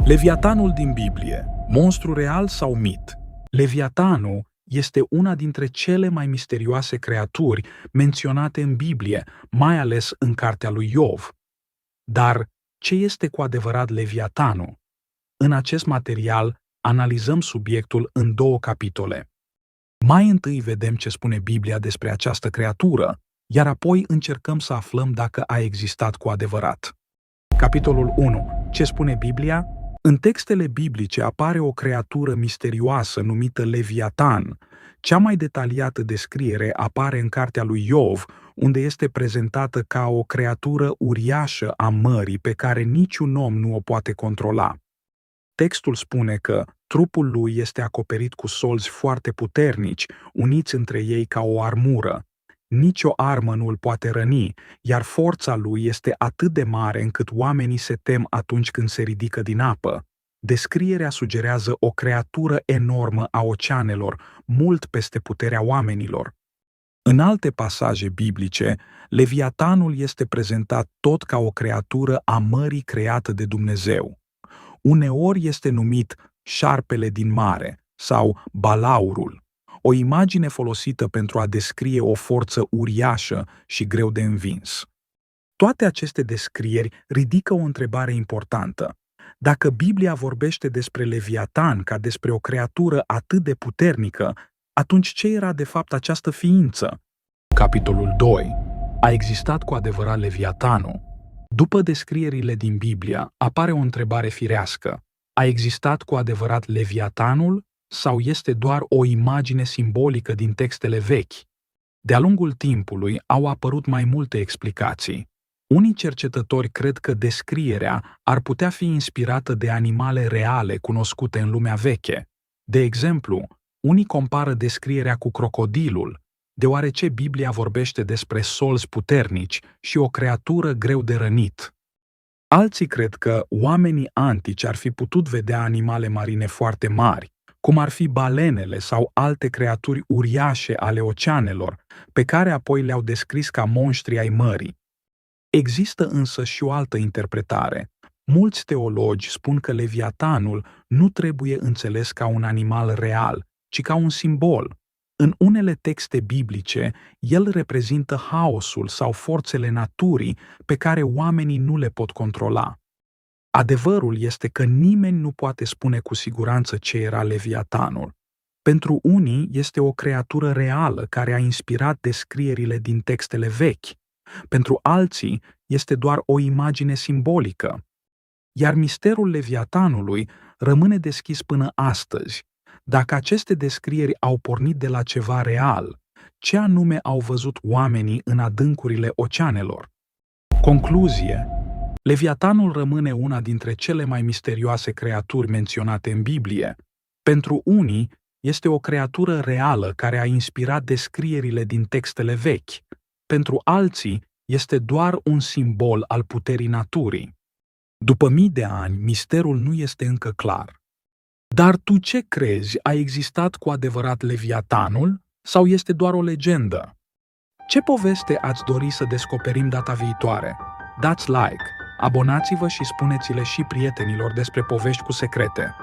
Leviatanul din Biblie, monstru real sau mit? Leviatanul este una dintre cele mai misterioase creaturi menționate în Biblie, mai ales în cartea lui Iov. Dar ce este cu adevărat Leviatanul? În acest material analizăm subiectul în 2 capitole. Mai întâi vedem ce spune Biblia despre această creatură, iar apoi încercăm să aflăm dacă a existat cu adevărat. Capitolul 1. Ce spune Biblia? În textele biblice apare o creatură misterioasă numită Leviatan. Cea mai detaliată descriere apare în cartea lui Iov, unde este prezentată ca o creatură uriașă a mării pe care niciun om nu o poate controla. Textul spune că trupul lui este acoperit cu solzi foarte puternici, uniți între ei ca o armură. Nici o armă nu îl poate răni, iar forța lui este atât de mare încât oamenii se tem atunci când se ridică din apă. Descrierea sugerează o creatură enormă a oceanelor, mult peste puterea oamenilor. În alte pasaje biblice, Leviatanul este prezentat tot ca o creatură a mării creată de Dumnezeu. Uneori este numit șarpele din mare sau balaurul, o imagine folosită pentru a descrie o forță uriașă și greu de învins. Toate aceste descrieri ridică o întrebare importantă. Dacă Biblia vorbește despre Leviatan ca despre o creatură atât de puternică, atunci ce era de fapt această ființă? Capitolul 2. A existat cu adevărat Leviatanul? După descrierile din Biblia, apare o întrebare firească. A existat cu adevărat Leviatanul sau este doar o imagine simbolică din textele vechi? De-a lungul timpului au apărut mai multe explicații. Unii cercetători cred că descrierea ar putea fi inspirată de animale reale cunoscute în lumea veche. De exemplu, unii compară descrierea cu crocodilul, deoarece Biblia vorbește despre solzi puternici și o creatură greu de rănit. Alții cred că oamenii antici ar fi putut vedea animale marine foarte mari, cum ar fi balenele sau alte creaturi uriașe ale oceanelor, pe care apoi le-au descris ca monștri ai mării. Există însă și o altă interpretare. Mulți teologi spun că Leviatanul nu trebuie înțeles ca un animal real, ci ca un simbol. În unele texte biblice, el reprezintă haosul sau forțele naturii pe care oamenii nu le pot controla. Adevărul este că nimeni nu poate spune cu siguranță ce era Leviatanul. Pentru unii este o creatură reală care a inspirat descrierile din textele vechi. Pentru alții este doar o imagine simbolică. Iar misterul Leviatanului rămâne deschis până astăzi. Dacă aceste descrieri au pornit de la ceva real, ce anume au văzut oamenii în adâncurile oceanelor? Concluzie: Leviatanul rămâne una dintre cele mai misterioase creaturi menționate în Biblie. Pentru unii, este o creatură reală care a inspirat descrierile din textele vechi. Pentru alții, este doar un simbol al puterii naturii. După mii de ani, misterul nu este încă clar. Dar tu ce crezi? A existat cu adevărat Leviatanul sau este doar o legendă? Ce poveste ați dori să descoperim data viitoare? Dați like, abonați-vă și spuneți-le și prietenilor despre Povești cu Secrete.